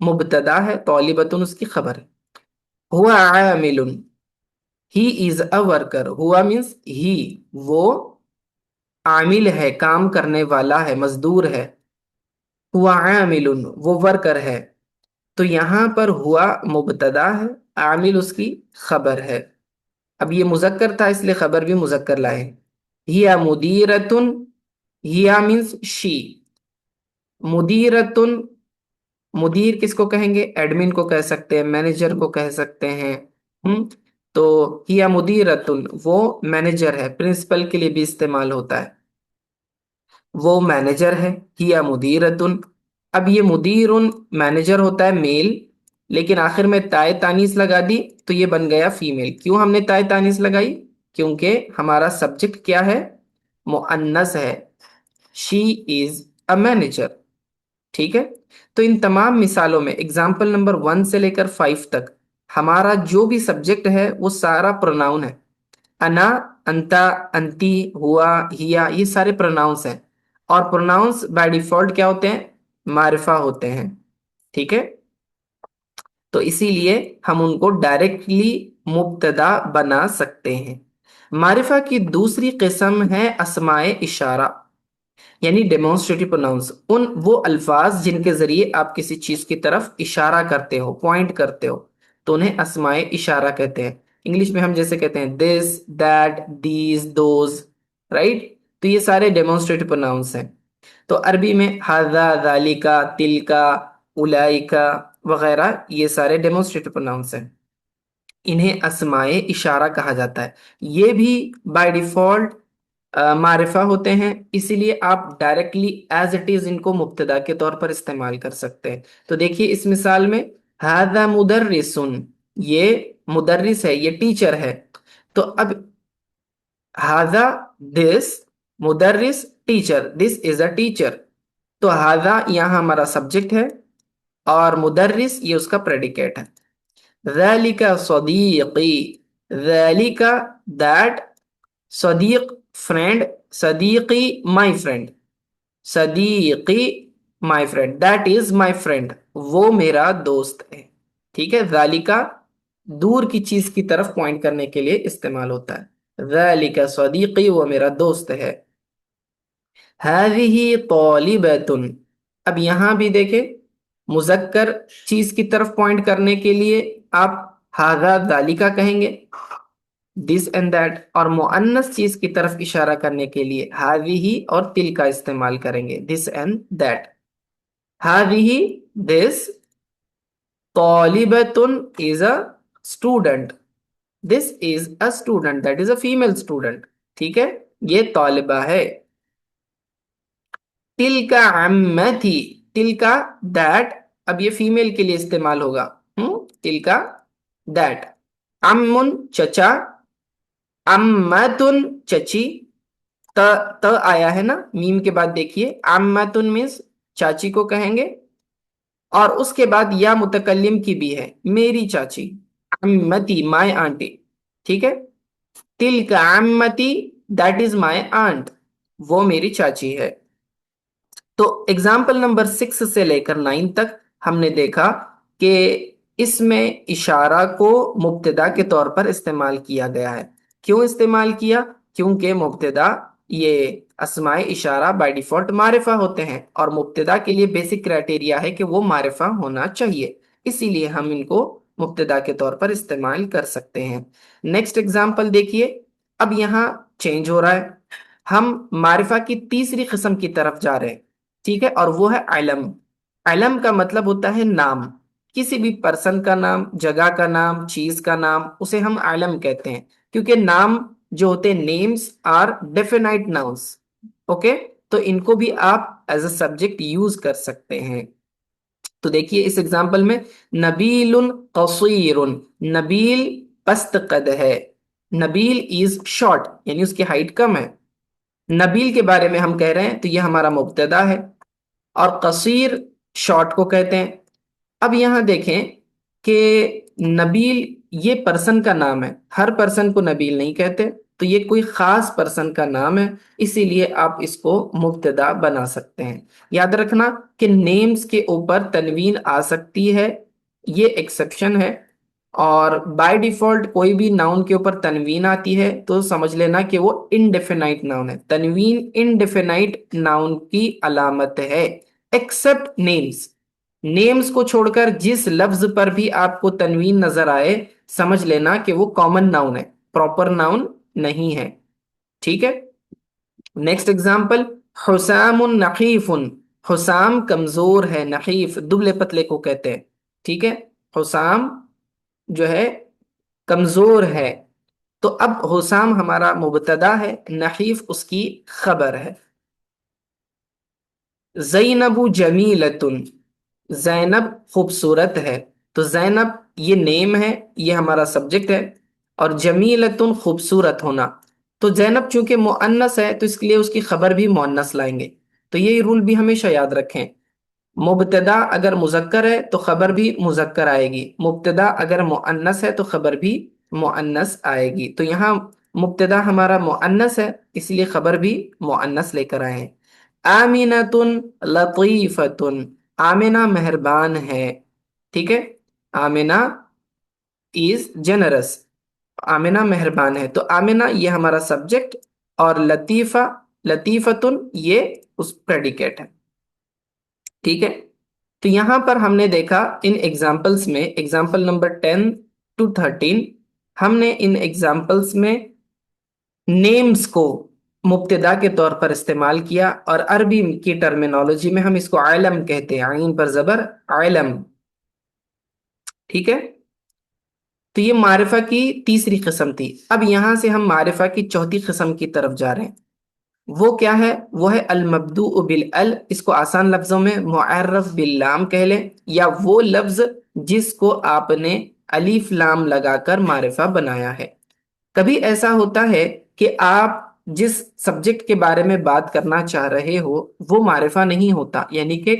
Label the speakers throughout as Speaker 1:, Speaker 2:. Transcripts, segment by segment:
Speaker 1: مبتدا ہے، طالبتن اس کی خبر ہے. ہوا عامل، ہی از اے ورکر. ہوا مینس ہی، وہ عامل ہے، کام کرنے والا ہے، مزدور ہے. ہوا عامل، وہ ورکر ہے. تو یہاں پر ہوا مبتدا ہے، عامل اس کی خبر ہے. اب یہ مذکر تھا اس لیے خبر بھی مذکر لائے. ہیا مدیرتن، ہیا مینس شی. مدیرتن، مدیر کس کو کہیں گے؟ ایڈمن کو کہہ سکتے ہیں، مینیجر کو کہہ سکتے ہیں. ہم تو ہیا مدیرتن، وہ مینیجر ہے، پرنسپل کے لیے بھی استعمال ہوتا ہے. وہ مینیجر ہے، ہیا مدیرتن. اب یہ مدیرن مینیجر ہوتا ہے میل، لیکن آخر میں تائے تانیث لگا دی تو یہ بن گیا فیمیل. کیوں ہم نے تائے تانیث لگائی؟ کیونکہ ہمارا سبجیکٹ کیا ہے؟ مؤنث ہے. شی از اے مینیجر. ٹھیک ہے. تو ان تمام مثالوں میں ایگزامپل نمبر 1 سے لے کر 5 تک ہمارا جو بھی سبجیکٹ ہے وہ سارا پروناؤن ہے. انا، انتا، انتی، ہوا، ہیا، یہ سارے پروناؤنس ہیں. اور پروناؤنس بائی ڈیفالٹ کیا ہوتے ہیں؟ معرفہ ہوتے ہیں. ٹھیک ہے. تو اسی لیے ہم ان کو ڈائریکٹلی مبتدا بنا سکتے ہیں. معرفہ کی دوسری قسم ہے اسماء اشارہ، یعنی ڈیمونسٹریٹو پروناؤنس. وہ الفاظ جن کے ذریعے آپ کسی چیز کی طرف اشارہ کرتے ہو، پوائنٹ کرتے ہو، تو انہیں اسماء اشارہ کہتے ہیں. انگلش میں ہم جیسے کہتے ہیں دس، دیٹ، دیز، دوز، رائٹ. تو یہ سارے ڈیمونسٹریٹو پروناؤنس ہیں. تو عربی میں ھذا، ذالکا، تلکا، اولئکا وغیرہ یہ سارے ڈیمونسٹریٹو پروناؤنس ہیں. انہیں اسماء اشارہ کہا جاتا ہے. یہ بھی بائی ڈیفالٹ معرفہ ہوتے ہیں، اسی لیے آپ ڈائریکٹلی ایز اٹ از ان کو مبتدا کے طور پر استعمال کر سکتے ہیں. تو دیکھیے اس مثال میں ھذا مدرس، یہ مدرس ہے، یہ ٹیچر ہے. تو اب ھذا، دس، مدرس، teacher, this is a teacher. تو ھذا یہاں ہمارا سبجیکٹ ہے اور مدرس یہ اس کا پریڈیکیٹ ہے. ذالک صدیقی، ذالک that, Siddiq friend, Siddiqui my friend, Siddiqui my friend, that is my friend, وہ میرا دوست ہے. ٹھیک ہے. ذالکا دور کی چیز کی طرف پوائنٹ کرنے کے لیے استعمال ہوتا ہے. ذالک صدیقی، وہ میرا دوست ہے. ہذہ طالبۃ، اب یہاں بھی دیکھیں مذکر چیز کی طرف پوائنٹ کرنے کے لیے آپ ھذا ذالکا کہیں گے، دس اینڈ دیٹ. اور مؤنث چیز کی طرف اشارہ کرنے کے لیے ہذہ اور تلکا استعمال کریں گے، دس اینڈ دیٹ. ہذہ، دس، طالبۃ is a student, this is a student, that is a female student. ٹھیک ہے. یہ طالبہ ہے. تلکا عمتی، تلکا دیٹ، اب یہ فیمیل کے لیے استعمال ہوگا. تلکا دیٹ. امن چچا، امتن چچی. ت آیا ہے نا میم کے بعد، دیکھیے امتن مینس چاچی کو کہیں گے، اور اس کے بعد یا متکلم کی بھی ہے، میری چاچی، امتی مائی آنٹی. ٹھیک ہے. تلک عمتی، دیٹ از مائی آنٹ، وہ میری چاچی ہے. تو ایگزامپل نمبر 6 سے لے کر 9 تک ہم نے دیکھا کہ اس میں اشارہ کو مبتدا کے طور پر استعمال کیا گیا ہے. کیوں استعمال کیا؟ کیونکہ مبتدا یہ اسماء اشارہ بائی ڈیفالٹ معرفہ ہوتے ہیں، اور مبتدا کے لیے بیسک کرائٹیریا ہے کہ وہ معرفہ ہونا چاہیے، اسی لیے ہم ان کو مبتدا کے طور پر استعمال کر سکتے ہیں. نیکسٹ ایگزامپل دیکھیے. اب یہاں چینج ہو رہا ہے، ہم معرفہ کی تیسری قسم کی طرف جا رہے ہیں. ٹھیک ہے. اور وہ ہے علم. علم کا مطلب ہوتا ہے نام، کسی بھی پرسن کا نام، جگہ کا نام، چیز کا نام، اسے ہم علم کہتے ہیں. کیونکہ نام جو ہوتے ہیں names are definite nouns. Okay. تو ان کو بھی آپ ایز اے سبجیکٹ یوز کر سکتے ہیں. تو دیکھیے اس ایگزامپل میں نبیل قصیر، نبیل پست قد ہے، نبیل از شارٹ یعنی اس کی ہائٹ کم ہے. نبیل کے بارے میں ہم کہہ رہے ہیں تو یہ ہمارا مبتدا ہے، اور قصیر شارٹ کو کہتے ہیں. اب یہاں دیکھیں کہ نبیل یہ پرسن کا نام ہے، ہر پرسن کو نبیل نہیں کہتے. تو یہ کوئی خاص پرسن کا نام ہے، اسی لیے آپ اس کو مبتدا بنا سکتے ہیں۔ یاد رکھنا کہ نیمز کے اوپر تنوین آ سکتی ہے، یہ ایکسیپشن ہے، اور بائی ڈیفالٹ کوئی بھی ناؤن کے اوپر تنوین آتی ہے تو سمجھ لینا کہ وہ انڈیفینائٹ ناؤن ہے۔ تنوین انڈیفینائٹ ناؤن کی علامت ہے، ایکسپٹ نیمز۔ نیمز کو چھوڑ کر جس لفظ پر بھی آپ کو تنوین نظر آئے سمجھ لینا کہ وہ کامن ناؤن ہے، پراپر ناؤن نہیں ہے، ٹھیک ہے۔ نیکسٹ ایگزامپل، حسام نحیف۔ حسام کمزور ہے، نحیف دبلے پتلے کو کہتے ہیں، ٹھیک ہے۔ حسام جو ہے کمزور ہے، تو اب حسام ہمارا مبتدا ہے، نحیف اس کی خبر ہے۔ زینب جمیلۃ، زینب خوبصورت ہے، تو زینب یہ نیم ہے، یہ ہمارا سبجیکٹ ہے، اور جمیلۃ خوبصورت ہونا، تو زینب چونکہ مؤنث ہے تو اس لیے اس کی خبر بھی مؤنث لائیں گے۔ تو یہ رول بھی ہمیشہ یاد رکھیں، مبتدا اگر مذکر ہے تو خبر بھی مذکر آئے گی، مبتدا اگر مؤنث ہے تو خبر بھی مؤنث آئے گی۔ تو یہاں مبتدا ہمارا مؤنث ہے اس لیے خبر بھی مؤنث لے کر آئے ہیں۔ آمینۃ لطیفۃ، آمینہ مہربان ہے، ٹھیک ہے، آمینہ از جنرس، آمینہ مہربان ہے، تو آمینہ یہ ہمارا سبجیکٹ، اور لطیفہ لطیفتن یہ اس پریڈیکیٹ ہے، ٹھیک ہے۔ تو یہاں پر ہم نے دیکھا ان ایگزامپلس میں، ایگزامپل نمبر 10 to 13، ہم نے ان ایگزامپلس میں نیمز کو مبتدا کے طور پر استعمال کیا، اور عربی کی ٹرمینالوجی میں ہم اس کو علم کہتے ہیں، عین پر زبر علم، ٹھیک ہے۔ تو یہ معرفہ کی تیسری قسم تھی۔ اب یہاں سے ہم معرفہ کی چوتھی قسم کی طرف جا رہے ہیں، وہ کیا ہے؟ وہ ہے المبدوء بالال، اس کو آسان لفظوں میں معرف باللام کہہ لیں، یا وہ لفظ جس کو آپ نے الف لام لگا کر معرفہ بنایا ہے۔ کبھی ایسا ہوتا ہے کہ آپ جس سبجیکٹ کے بارے میں بات کرنا چاہ رہے ہو وہ معرفہ نہیں ہوتا، یعنی کہ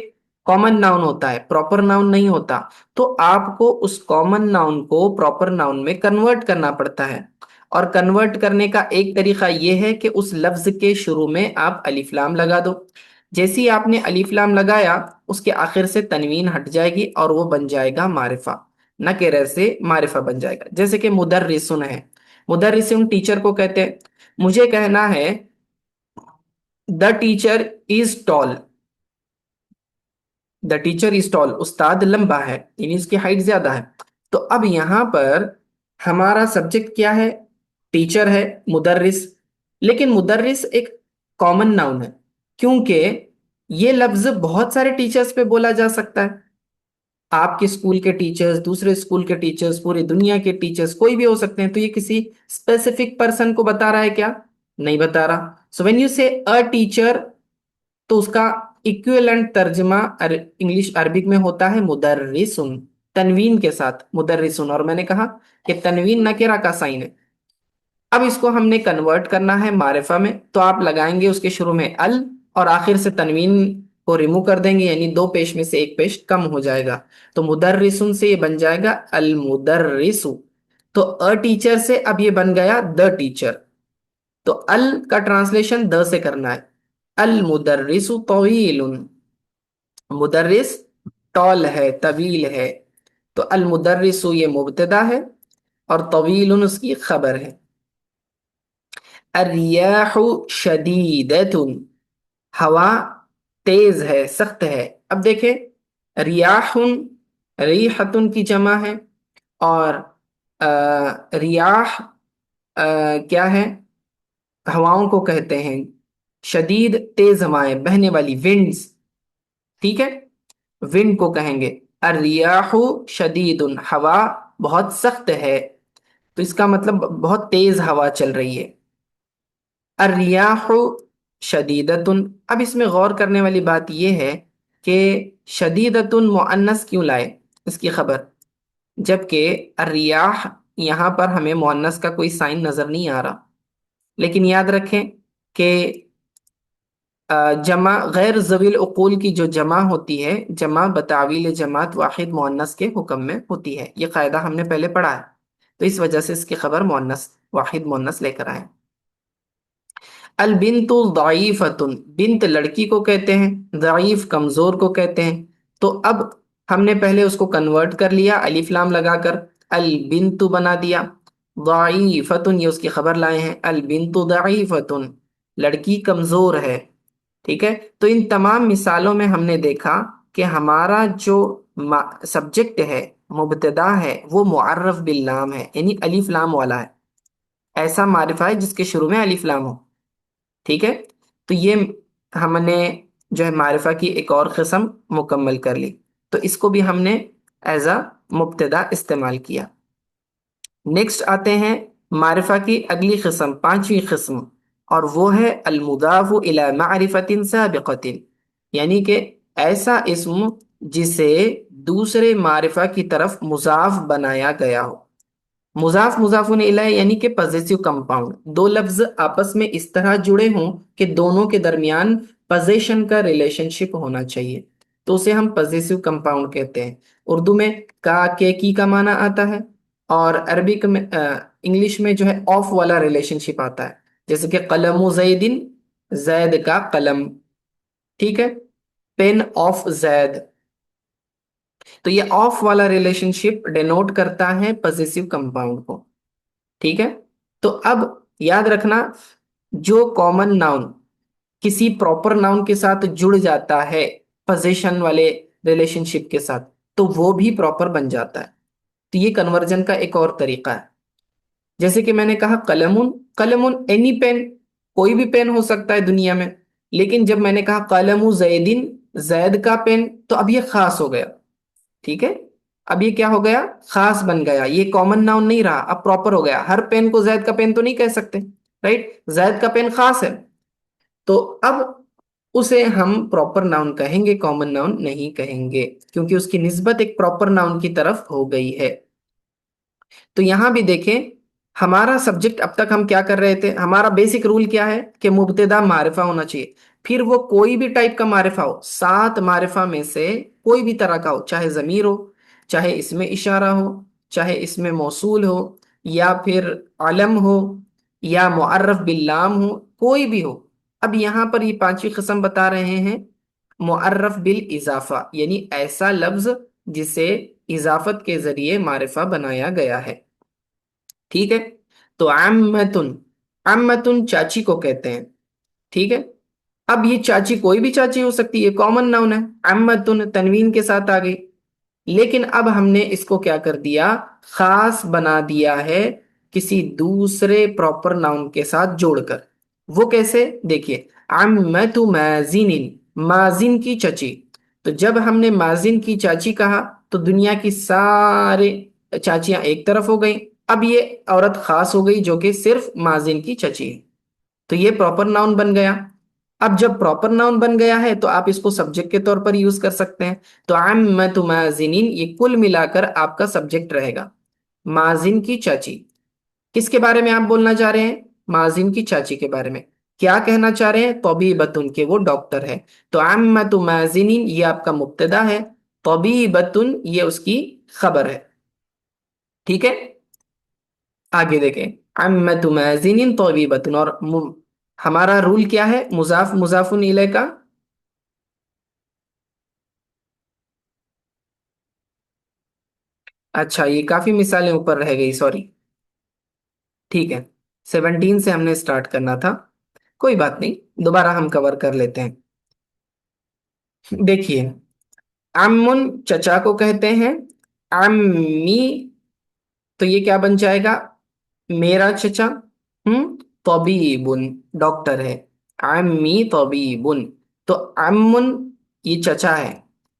Speaker 1: کامن ناؤن ہوتا ہے، پراپر ناؤن نہیں ہوتا، تو آپ کو اس کامن ناؤن کو پراپر ناؤن میں کنورٹ کرنا پڑتا ہے، اور کنورٹ کرنے کا ایک طریقہ یہ ہے کہ اس لفظ کے شروع میں آپ الف لام لگا دو۔ جیسی آپ نے الف لام لگایا اس کے آخر سے تنوین ہٹ جائے گی اور وہ بن جائے گا معرفہ، نکرے سے معرفہ بن جائے گا۔ جیسے کہ مدرسن ہے، مدرسن ٹیچر کو کہتے ہیں، مجھے کہنا ہے the teacher is talc, the teacher is ٹال، استاد لمبا ہے، یعنی اس کی ہائٹ زیادہ ہے۔ تو اب یہاں پر ہمارا سبجیکٹ کیا ہے؟ ٹیچر ہے، مدرس، لیکن مدرس ایک کامن ناؤن ہے، کیونکہ یہ لفظ بہت سارے ٹیچرز پہ بولا جا سکتا ہے، آپ کے اسکول کے ٹیچرز، دوسرے اسکول کے ٹیچرز، پوری دنیا کے ٹیچرز کوئی بھی ہو سکتے ہیں، تو یہ کسی اسپیسیفک پرسن کو بتا رہا ہے کیا؟ نہیں بتا رہا۔ سو وین یو سے اے ٹیچر، تو اس کا ایکویلنٹ ترجمہ انگلش عربک میں ہوتا ہے مدرسن، تنوین کے ساتھ مدرسن، اور میں نے کہا کہ تنوین نکرہ کا سائن ہے۔ اب اس کو ہم نے کنورٹ کرنا ہے معرفہ میں، تو آپ لگائیں گے اس کے شروع میں ال، اور آخر سے تنوین کو ریمو کر دیں گے، یعنی دو پیش میں سے ایک پیش کم ہو جائے گا، تو مدرسن سے یہ بن جائے گا المدرس، تو اے ٹیچر سے اب یہ بن گیا دا ٹیچر، تو ال کا ٹرانسلیشن د سے کرنا ہے۔ المدرس طویل، مدرس ٹال ہے، طویل ہے، تو المدرس یہ مبتدا ہے اور طویل اس کی خبر ہے۔ الریاح شدیدۃ، ہوا تیز ہے، سخت ہے۔ اب دیکھیں ریاح، ریحتن کی جمع ہے، اور ریاح کیا ہے؟ ہواؤں کو کہتے ہیں، شدید تیز ہوائیں، بہنے والی ونڈز، ٹھیک ہے، ونڈ کو کہیں گے الریاح شدید، ہوا بہت سخت ہے، تو اس کا مطلب بہت تیز ہوا چل رہی ہے۔ الریاح شدیدتن، اب اس میں غور کرنے والی بات یہ ہے کہ شدیدتن مؤنث کیوں لائے اس کی خبر، جبکہ الریاح یہاں پر ہمیں مؤنث کا کوئی سائن نظر نہیں آ رہا۔ لیکن یاد رکھیں کہ جمع غیر ذوی العقول کی جو جمع ہوتی ہے، جمع بتعویل جماعت واحد مؤنث کے حکم میں ہوتی ہے، یہ قاعدہ ہم نے پہلے پڑھا ہے، تو اس وجہ سے اس کی خبر مؤنث واحد مؤنث لے کر آئے۔ البنت ضعیفتن، بنت لڑکی کو کہتے ہیں، ضعیف کمزور کو کہتے ہیں۔ تو اب ہم نے پہلے اس کو کنورٹ کر لیا الف لام لگا کر، البنت بنا دیا، ضعیفتن یہ اس کی خبر لائے ہیں، البنت ضعیفتن لڑکی کمزور ہے۔ ٹھیک ہے، تو ان تمام مثالوں میں ہم نے دیکھا کہ ہمارا جو سبجیکٹ ہے، مبتدا ہے، وہ معرف باللام ہے، یعنی الف لام والا ہے، ایسا معرفہ ہے جس کے شروع میں الف لام ہو۔ ٹھیک ہے، تو یہ ہم نے جو ہے معرفہ کی ایک اور قسم مکمل کر لی، تو اس کو بھی ہم نے ایز اے مبتدا استعمال کیا۔ نیکسٹ آتے ہیں معرفہ کی اگلی قسم، پانچویں قسم، اور وہ ہے المضاف الی معرفت سابقۃ، یعنی کہ ایسا اسم جسے دوسرے معرفہ کی طرف مضاف بنایا گیا ہو۔ مضاف مضاف الیہ یعنی کہ پوزیسو کمپاؤنڈ، دو لفظ آپس میں اس طرح جڑے ہوں کہ دونوں کے درمیان پوزیشن کا ریلیشن شپ ہونا چاہیے، تو اسے ہم پوزیسو کمپاؤنڈ کہتے ہیں۔ اردو میں کا کے کی کا معنی آتا ہے، اور عربک میں انگلش میں جو ہے آف والا ریلیشن شپ آتا ہے، جیسے کہ قلم زیدن، زید کا قلم، ٹھیک ہے، پین آف زید، تو یہ آف والا ریلیشن شپ ڈینوٹ کرتا ہے پوزیسو کمپاؤنڈ کو۔ ٹھیک ہے، تو اب یاد رکھنا، جو کامن ناؤن کسی پراپر ناؤن کے ساتھ جڑ جاتا ہے پوزیشن والے ریلیشن شپ کے ساتھ، تو وہ بھی پراپر بن جاتا ہے۔ تو یہ کنورژن کا ایک اور طریقہ ہے۔ جیسے کہ میں نے کہا قلمون، قلمون اینی پین، کوئی بھی پین ہو سکتا ہے دنیا میں، لیکن جب میں نے کہا قلم زیدن، زید کا پین، تو اب یہ خاص ہو گیا۔ ٹھیک ہے، اب یہ کیا ہو گیا؟ خاص بن گیا، یہ کامن ناؤن نہیں رہا، اب پراپر ہو گیا۔ ہر پین کو زید کا پین تو نہیں کہہ سکتے، رائٹ، زید کا پین خاص ہے، تو اب اسے ہم پراپر ناؤن کہیں گے، کامن ناؤن نہیں کہیں گے، کیونکہ اس کی نسبت ایک پراپر ناؤن کی طرف ہو گئی ہے۔ تو یہاں بھی دیکھیں، ہمارا سبجیکٹ اب تک ہم کیا کر رہے تھے، ہمارا بیسک رول کیا ہے کہ مبتدا معرفہ ہونا چاہیے، پھر وہ کوئی بھی ٹائپ کا معرفہ ہو، سات معرفہ میں سے کوئی بھی طرح کا ہو، چاہے ضمیر ہو، چاہے اس میں اشارہ ہو، چاہے اس میں موصول ہو، یا پھر علم ہو، یا معرف باللام ہو، کوئی بھی ہو۔ اب یہاں پر یہ پانچویں قسم بتا رہے ہیں، معرف بالاضافہ، یعنی ایسا لفظ جسے اضافت کے ذریعے معرفہ بنایا گیا ہے۔ ٹھیک ہے، تو عمتن، عمتن چاچی کو کہتے ہیں۔ ٹھیک ہے، اب یہ چاچی کوئی بھی چاچی ہو سکتی ہے، کامن ناؤن ہے، عمتن تنوین کے ساتھ آ گئی، لیکن اب ہم نے اس کو کیا کر دیا؟ خاص بنا دیا ہے کسی دوسرے پراپر ناؤن کے ساتھ جوڑ کر۔ وہ کیسے؟ دیکھیے، عمت مازن، مازن کی چچی، تو جب ہم نے مازن کی چاچی کہا تو دنیا کی سارے چاچیاں ایک طرف ہو گئیں، اب یہ عورت خاص ہو گئی جو کہ صرف مازن کی چچی ہے، تو یہ پراپر ناؤن بن گیا۔ اب جب پراپر ناؤن بن گیا ہے تو آپ اس کو سبجیکٹ کے طور پر یوز کر سکتے ہیں، تو عمت مازنین یہ کل ملا کر آپ کا سبجیکٹ رہے گا، مازن کی چاچی۔ کس کے بارے میں آپ بولنا چاہ رہے ہیں؟ مازن کی چاچی کے بارے میں۔ کیا کہنا چاہ رہے ہیں؟ طبیبتن، کہ وہ ڈاکٹر ہے، تو عمت مازنین یہ آپ کا مبتدا ہے، طبیبتن یہ اس کی خبر ہے۔ ٹھیک ہے، آگے دیکھیں، عمت مازن طبیبتن، اور ہمارا رول کیا ہے مضاف مضاف الیہ کا؟ اچھا، یہ کافی مثالیں اوپر رہ گئی، سوری۔ ٹھیک ہے، 17 سے ہم نے سٹارٹ کرنا تھا، کوئی بات نہیں، دوبارہ ہم کور کر لیتے ہیں۔ دیکھیے، امن چچا کو کہتے ہیں، امی تو یہ کیا بن جائے گا؟ میرا چچا، طبیبن ڈاکٹر ہے، عمی طبیبن، تو امن یہ چچا ہے۔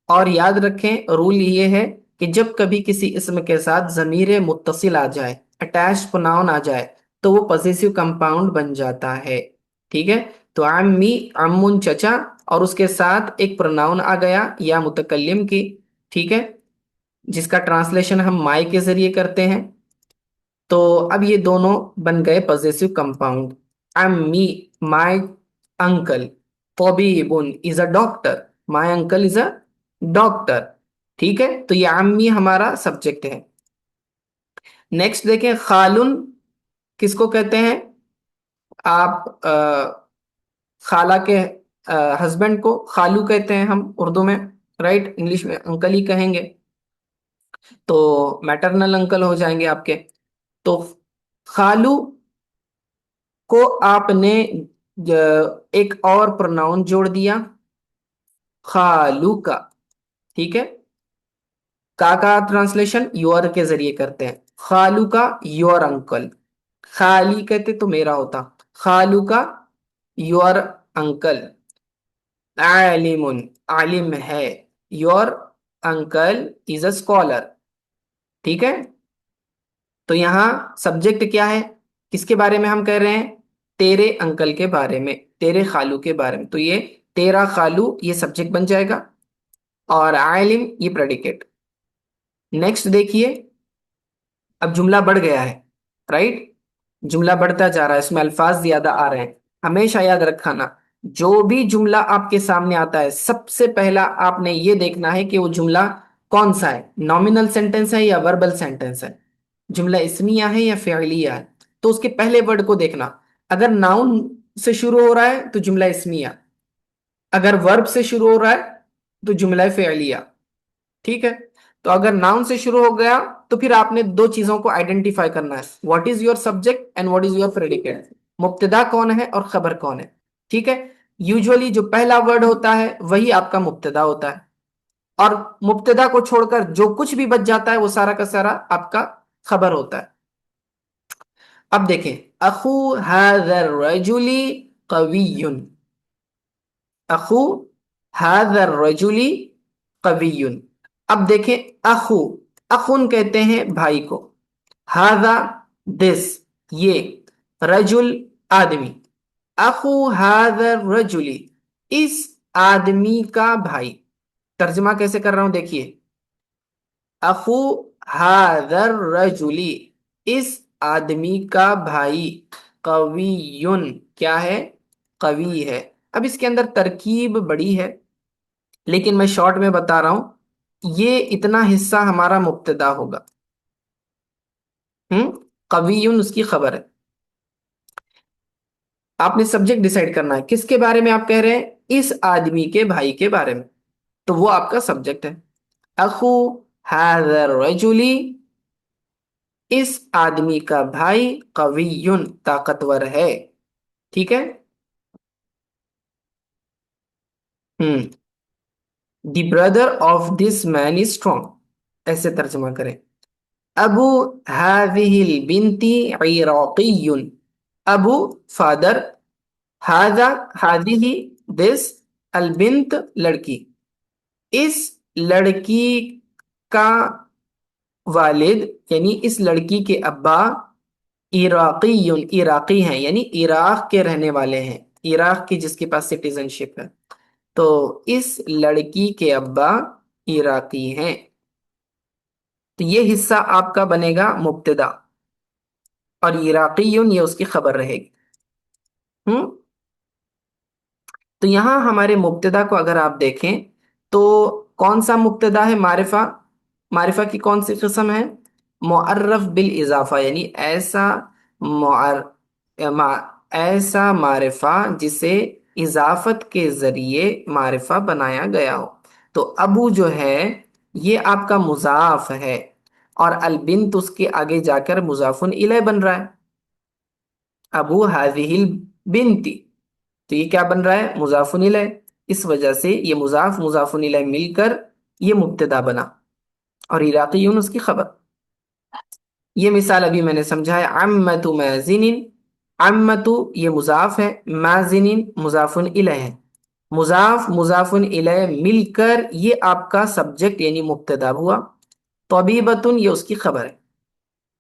Speaker 1: اور یاد رکھیں رول یہ ہے کہ جب کبھی کسی اسم کے ساتھ ضمیر متصل آ جائے، اٹیچ پروناؤن آ جائے، تو وہ پوزیسو کمپاؤنڈ بن جاتا ہے۔ ٹھیک ہے، تو عمی، امن چچا، اور اس کے ساتھ ایک پروناؤن آ گیا یا متکلم کی، ٹھیک ہے، جس کا ٹرانسلیشن ہم مائی کے ذریعے کرتے ہیں، تو اب یہ دونوں بن گئے پوزیسو کمپاؤنڈ۔ امی مائی انکل، طبیبن is a doctor, my uncle is a doctor. ٹھیک ہے، تو یہ امی ہمارا سبجیکٹ ہے۔ نیکسٹ دیکھیں، خالن کس کو کہتے ہیں؟ آپ خالہ کے ہسبینڈ کو خالو کہتے ہیں ہم اردو میں، رائٹ، انگلش میں انکل ہی کہیں گے، تو میٹرنل انکل ہو جائیں گے آپ کے. تو خالو کو آپ نے ایک اور پروناؤن جوڑ دیا، خالو کا. ٹھیک ہے، کا ٹرانسلیشن یور کے ذریعے کرتے ہیں. خالو کا یور انکل، خالی کہتے تو میرا ہوتا، خالو کا یور انکل. عالم، عالم ہے، your uncle is a scholar. ٹھیک ہے، تو یہاں سبجیکٹ کیا ہے، کس کے بارے میں ہم کہہ رہے ہیں، تیرے انکل کے بارے میں، تیرے خالو کے بارے میں. تو یہ تیرا خالو یہ سبجیکٹ بن جائے گا، اور عالم یہ پریڈیکیٹ. نیکسٹ دیکھیے، اب جملہ بڑھ گیا ہے، رائٹ، جملہ بڑھتا جا رہا ہے، اس میں الفاظ زیادہ آ رہے ہیں. ہمیشہ یاد رکھنا، جو بھی جملہ آپ کے سامنے آتا ہے سب سے پہلا آپ نے یہ دیکھنا ہے کہ وہ جملہ کون سا ہے، نومینل سینٹینس ہے یا وربل سینٹینس ہے، جملہ اسمیہ ہے یا فعلیہ ہے. تو اس کے پہلے ورڈ کو دیکھنا، اگر ناؤن سے شروع ہو رہا ہے تو جملہ اسمیہ، اگر ورب سے شروع ہو رہا ہے تو جملہ فعلیہ. ٹھیک ہے، تو اگر ناؤن سے شروع ہو گیا تو پھر آپ نے دو چیزوں کو آئیڈینٹیفائی کرنا ہے، what is your subject and what is your predicate. مبتدا کون ہے اور خبر کون ہے. ٹھیک ہے، یوزولی جو پہلا ورڈ ہوتا ہے وہی آپ کا مبتدا ہوتا ہے، اور مبتدا کو چھوڑ کر جو کچھ بھی بچ جاتا ہے وہ سارا کا سارا آپ کا خبر ہوتا ہے. اب دیکھیں، اخو هذا الرجل قوی، اخو هذا الرجل قوی. اب دیکھیں، اخو، اخن کہتے ہیں بھائی کو، ہاذا دس، یہ، رجل آدمی، اخو ہاذا الرجل اس آدمی کا بھائی. ترجمہ کیسے کر رہا ہوں دیکھیے، اخو ہاذا الرجل اس آدمی کا بھائی، قوی کیا ہے، قوی ہے. اب اس کے اندر ترکیب بڑی ہے لیکن میں شارٹ میں بتا رہا ہوں، یہ اتنا حصہ ہمارا مبتدا ہوگا. قوی اس کی خبر ہے. آپ نے سبجیکٹ ڈیسائیڈ کرنا ہے کس کے بارے میں آپ کہہ رہے ہیں، اس آدمی کے بھائی کے بارے میں، تو وہ آپ کا سبجیکٹ ہے. اخو هذا الرجل اس آدمی کا بھائی، قوی طاقتور ہے. ٹھیک ہے، the brother of this man is strong, ایسے ترجمہ کریں. ابو هذه البنت عراقی، ابو فادر، هذا هذه دس، البنت لڑکی، اس لڑکی کا والد یعنی اس لڑکی کے ابا، عراقی عراقی ہیں یعنی عراق کے رہنے والے ہیں، عراق کی جس کے پاس سٹیزن شپ ہے، تو اس لڑکی کے ابا عراقی ہیں. تو یہ حصہ آپ کا بنے گا مبتدا، اور عراقی یہ اس کی خبر رہے گی. تو یہاں ہمارے مبتدا کو اگر آپ دیکھیں تو کون سا مبتدا ہے، معرفہ. معرفہ کی کون سی قسم ہے، معرف بالاضافہ، یعنی ایسا معرفہ جسے اضافت کے ذریعے معرفہ بنایا گیا ہو. تو ابو جو ہے یہ آپ کا مضاف ہے، اور البنت اس کے آگے جا کر مضاف الیہ بن رہا ہے، ابو هذه البنت، تو یہ کیا بن رہا ہے، مضاف الیہ. اس وجہ سے یہ مضاف مضاف الیہ مل کر یہ مبتدا بنا، اور عراقی اس کی خبر. یہ مثال ابھی میں نے سمجھا ہے، عمت مازن، عمت یہ مضاف ہے، مازن مضاف الیہ ہے، مضاف مضاف الیہ مل کر یہ آپ کا سبجیکٹ یعنی مبتدا ہوا. طبیبتن یہ اس کی خبر ہے.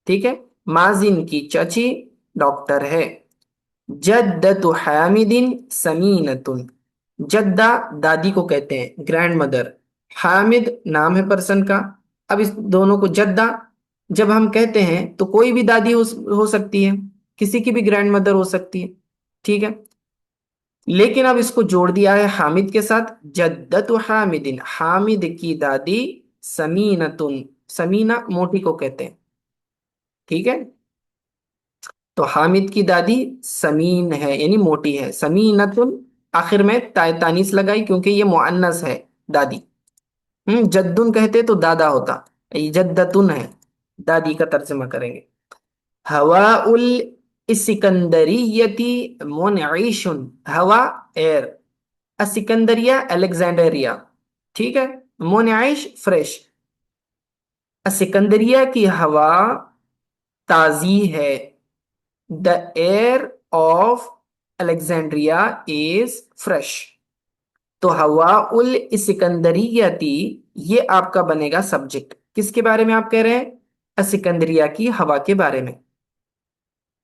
Speaker 1: ٹھیک ہے، مازن کی چچی ڈاکٹر ہے. جدت حامد سمینۃ، جدہ دادی کو کہتے ہیں، گرینڈ مدر، حامد نام ہے پرسن کا. اب اس دونوں کو جدہ جب ہم کہتے ہیں تو کوئی بھی دادی ہو سکتی ہے، کسی کی بھی گرینڈ مدر ہو سکتی ہے. ٹھیک ہے، لیکن اب اس کو جوڑ دیا ہے حامد کے ساتھ، جدت حامد، حامد کی دادی، سمینۃ، سمینہ موٹی کو کہتے ہیں. ٹھیک ہے، تو حامد کی دادی سمین ہے یعنی موٹی ہے، سمینۃ آخر میں تانیس لگائی کیونکہ یہ مؤنث ہے، دادی۔ جدن کہتے تو دادا ہوتا، یہ جدتن ہے، دادی کا ترجمہ کریں گے۔ ہواء الاسکندریتی منعش، ہوا ایئر، اسکندریہ الیگزینڈریا، ٹھیک ہے، منعش فریش۔ اسکندریہ کی ہوا تازی ہے، the air of Alexandria is fresh. تو ہوا الاسکندریتی یہ آپ کا بنے گا سبجیکٹ، کس کے بارے میں آپ کہہ رہے ہیں؟ اسکندریہ کی ہوا کے بارے میں،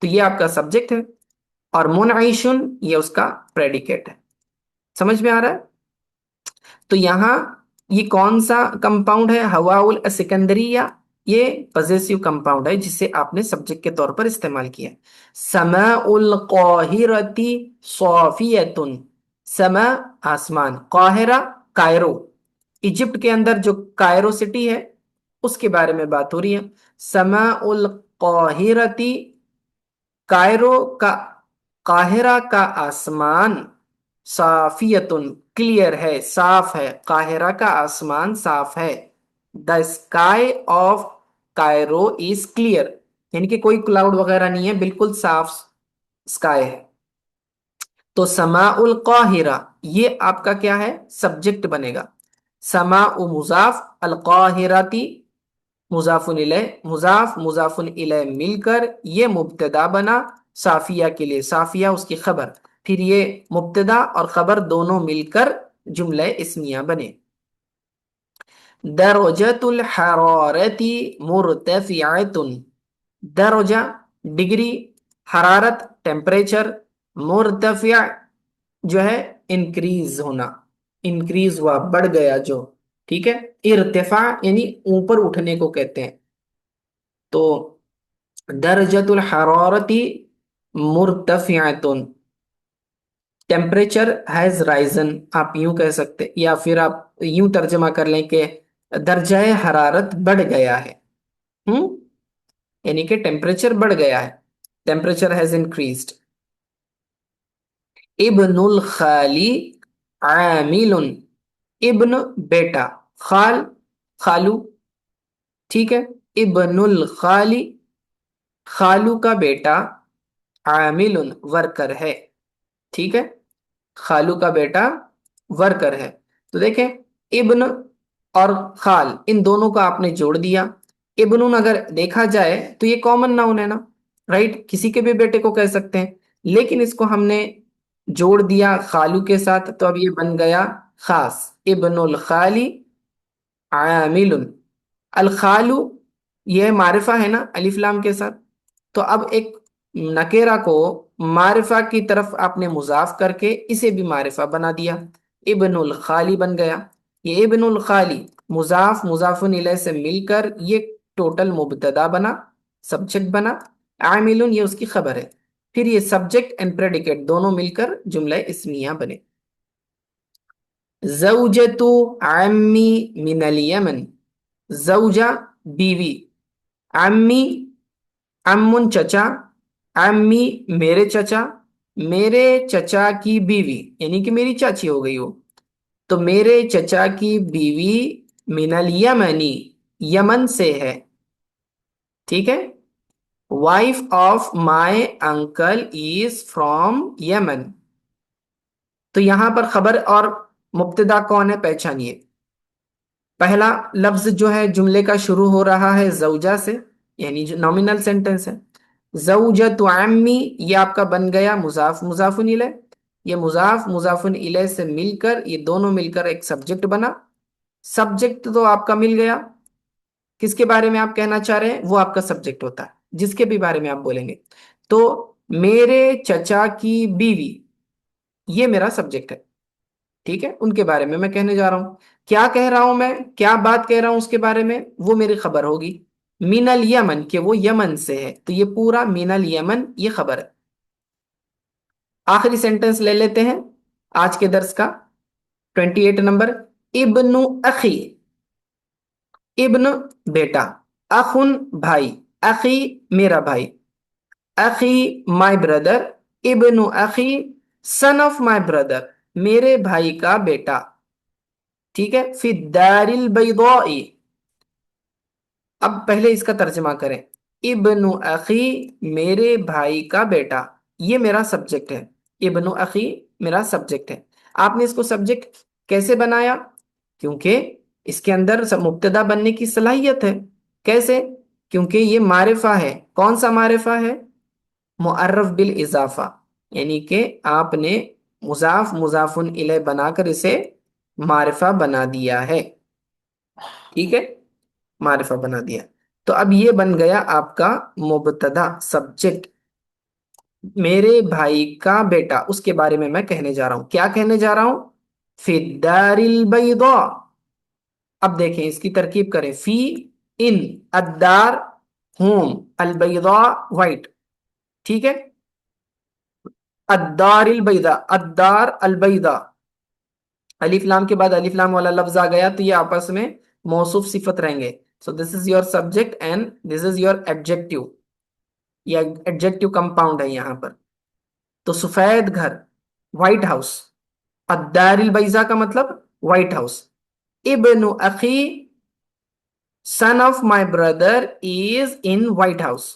Speaker 1: تو یہ آپ کا سبجیکٹ ہے، اور منعشن یہ اس کا پریڈیکیٹ ہے۔ سمجھ میں آ رہا ہے؟ تو یہاں یہ کون سا کمپاؤنڈ ہے؟ ہوا الاسکندریہ، یہ پوزیسیو کمپاؤنڈ ہے جسے آپ نے سبجیکٹ کے طور پر استعمال کیا۔ سماء القاہرتی صافیۃ، سماء آسمان، قاہرہ کائرو، ایجپٹ کے اندر جو کائرو سٹی ہے اس کے بارے میں بات ہو رہی ہے۔ سماء القاہرتی، کائرو کا، قاہرہ کا آسمان، صافیتن کلیئر ہے، صاف ہے، قاہرہ کا آسمان صاف ہے۔ The sky of Cairo is clear, یعنی کہ کوئی کلاؤڈ وغیرہ نہیں ہے، بالکل صاف اسکائی ہے۔ تو سماء القاہرہ یہ آپ کا کیا ہے؟ سبجیکٹ بنے گا۔ سماء مضاف، القاہراتی مضاف الیہ، مضاف مضاف الیہ مل کر یہ مبتدا بنا صافیہ کے لیے، صافیہ اس کی خبر، پھر یہ مبتدا اور خبر دونوں مل کر جملہ اسمیہ بنے۔ درجۃ الحرارت مرتفعۃ، درجہ ڈگری، حرارت ٹیمپریچر، مرتفع جو ہے انکریز ہونا، انکریز ہوا، بڑھ گیا جو، ٹھیک ہے، ارتفاع یعنی اوپر اٹھنے کو کہتے ہیں۔ تو درجۃ الحرارت مرتفعۃ، ٹیمپریچر ہیز رائزن، آپ یوں کہہ سکتے، یا پھر آپ یوں ترجمہ کر لیں کہ درجہ حرارت بڑھ گیا ہے، ہم یعنی کہ ٹیمپریچر بڑھ گیا ہے، ٹیمپریچر ہیز انکریزڈ۔ ابن الخالی عامل، ابن بیٹا، خال خالو، ٹھیک ہے، ابن الخالی خالو کا بیٹا، عامل ورکر ہے، ٹھیک ہے، خالو کا بیٹا ورکر ہے۔ تو دیکھیں ابن اور خال ان دونوں کا آپ نے جوڑ دیا۔ ابن اگر دیکھا جائے تو یہ کامن ناؤن ہے نا، رائٹ، کسی کے بھی بیٹے کو کہہ سکتے ہیں، لیکن اس کو ہم نے جوڑ دیا خالو کے ساتھ تو اب یہ بن گیا خاص، ابن الخالی عامل۔ الخالو یہ معرفہ ہے نا الف لام کے ساتھ، تو اب ایک نکیرہ کو معرفہ کی طرف آپ نے مضاف کر کے اسے بھی معرفہ بنا دیا، ابن الخالی بن گیا۔ یہ ابن الخالی مضاف مضاف الیہ سے مل کر یہ ٹوٹل مبتدا بنا، سبجیکٹ بنا، عامل یہ اس کی خبر ہے، پھر یہ سبجیکٹ اینڈ پریڈیکیٹ دونوں مل کر جملہ اسمیہ بنے۔ زوجۃ عمی من الیمن، زوجہ بیوی، عمی امن چچا، عمی میرے چچا، میرے چچا کی بیوی یعنی کہ میری چاچی ہو گئی وہ، تو میرے چچا کی بیوی من الیمنی یمن سے ہے، ٹھیک ہے، wife of my uncle is from Yemen. تو یہاں پر خبر اور مبتدا کون ہے پہچانیے۔ پہلا لفظ جو ہے جملے کا شروع ہو رہا ہے زوجہ سے، یعنی جو نومینل سینٹنس ہے۔ زوجۃ عمی یہ آپ کا بن گیا مضاف مضاف الیہ، یہ مضاف مضاف الیہ سے مل کر یہ دونوں مل کر ایک سبجیکٹ بنا۔ سبجیکٹ تو آپ کا مل گیا، کس کے بارے میں آپ کہنا چاہ رہے ہیں وہ آپ کا سبجیکٹ ہوتا ہے جس کے بھی بارے میں آپ بولیں گے۔ تو میرے چچا کی بیوی یہ میرا سبجیکٹ ہے، ٹھیک ہے، ان کے بارے میں کہنے جا رہا ہوں، کیا کہہ رہا ہوں میں، کیا بات کہہ رہا ہوں اس کے بارے میں، وہ میری خبر ہوگی۔ من الیمن کہ وہ یمن سے ہے، تو یہ پورا من الیمن یہ خبر ہے۔ آخری سینٹنس لے لیتے ہیں آج کے درس کا، 28 نمبر، ابن اخی، ابن بیٹا، اخن بھائی، اخی میرا بھائی، اخی مائی بردر، ابن اخی سن آف مائی بردر، میرے بھائی کا بیٹا، ٹھیک ہے، فی الدار البیضاء، اب پہلے اس کا ترجمہ کریں، ابن اخی میرے بھائی کا بیٹا، یہ میرا سبجیکٹ ہے، ابن اخی میرا سبجیکٹ ہے۔ آپ نے اس کو سبجیکٹ کیسے بنایا؟ کیونکہ اس کے اندر مبتدا بننے کی صلاحیت ہے۔ کیسے؟ کیونکہ یہ معرفہ ہے۔ کون سا معرفہ ہے؟ معرف بالاضافہ، یعنی کہ آپ نے مضاف مضاف الیہ بنا کر اسے معرفہ بنا دیا ہے، ٹھیک ہے، معرفہ بنا دیا۔ تو اب یہ بن گیا آپ کا مبتدا، سبجیکٹ، میرے بھائی کا بیٹا، اس کے بارے میں کہنے جا رہا ہوں۔ کیا کہنے جا رہا ہوں؟ فی الدار البیضاء۔ اب دیکھیں اس کی ترکیب کریں، فی، ان، الدار، ہوم، البیضاء، وائٹ، ٹھیک ہے، الدار البیضاء، الدار البیضاء، الف لام کے بعد الف لام والا لفظ آ گیا تو یہ آپس میں موصوف صفت رہیں گے۔ So this is your subject and this is your adjective, یہ ایڈجیکٹو کمپاؤنڈ ہے یہاں پر۔ تو سفید گھر، وائٹ ہاؤس، الدار البیضاء کا مطلب وائٹ ہاؤس۔ ابن اخی son of my brother is in white house,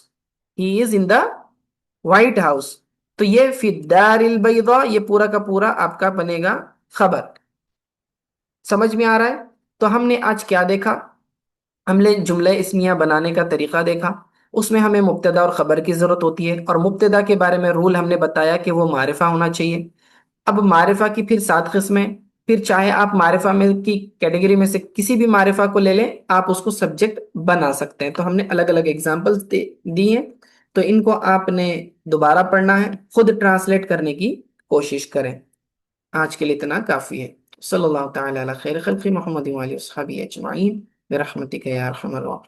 Speaker 1: he is in the white house۔ تو یہ فی الدار البیضاء، یہ پورا کا پورا آپ کا بنے گا خبر۔ سمجھ میں آ رہا ہے؟ تو ہم نے آج کیا دیکھا؟ ہم نے جملہ اسمیہ بنانے کا طریقہ دیکھا۔ اس میں ہمیں مبتدا اور خبر کی ضرورت ہوتی ہے، اور مبتدا کے بارے میں رول ہم نے بتایا کہ وہ معرفہ ہونا چاہیے۔ اب معرفہ کی پھر 7 قسمیں، پھر چاہے آپ معرفہ میں کی کیٹیگری میں سے کسی بھی معرفہ کو لے لیں، آپ اس کو سبجیکٹ بنا سکتے ہیں۔ تو ہم نے الگ الگ ایگزامپلس دی ہیں، تو ان کو آپ نے دوبارہ پڑھنا ہے، خود ٹرانسلیٹ کرنے کی کوشش کریں۔ آج کے لیے اتنا کافی ہے۔ صلی اللہ تعالی علی خیر خلق محمد وآلہ وصحبہ اجمعین برحمتک یا ارحم الراحمین۔